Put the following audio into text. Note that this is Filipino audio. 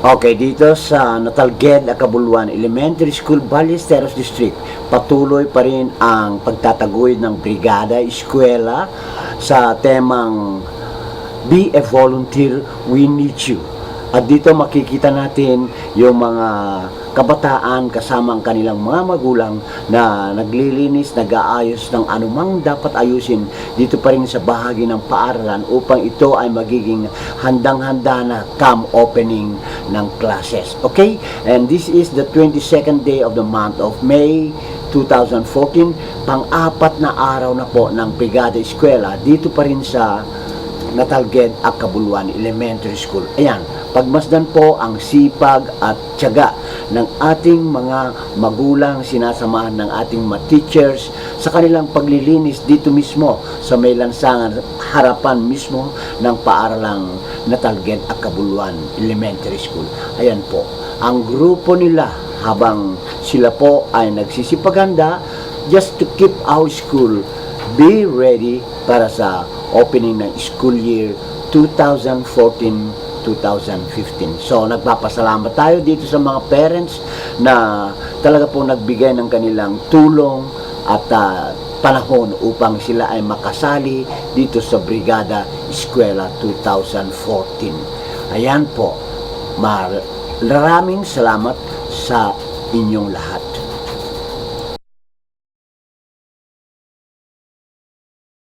Okay, dito sa Natalged, Akabuluan Elementary School, Ballesteros District, patuloy pa rin ang pagtataguyod ng brigada, eskwela sa temang Be a Volunteer, We Need You. At dito makikita natin yung mga kabataan kasama ang kanilang mga magulang na naglilinis, nag-aayos ng anumang dapat ayusin dito pa rin sa bahagi ng paaralan upang ito ay magiging handang-handa na come opening ng classes. Okay? And this is the 22nd day of the month of May 2014, pang-apat na araw na po ng Brigada Eskwela dito pa rin sa Natalged, Akabuluan Elementary School. Ayan, pagmasdan po ang sipag at tiyaga ng ating mga magulang, sinasamahan ng ating mga teachers sa kanilang paglilinis dito mismo sa may lansangan, harapan mismo ng paaralang Natalged, Akabuluan Elementary School. Ayan po, ang grupo nila habang sila po ay nagsisipaganda just to keep our school be ready para sa opening ng school year 2014-2015. So, nagpapasalamat tayo dito sa mga parents na talaga po nagbigay ng kanilang tulong at panahon upang sila ay makasali dito sa Brigada Eskwela 2014. Ayan po, maraming salamat sa inyong lahat.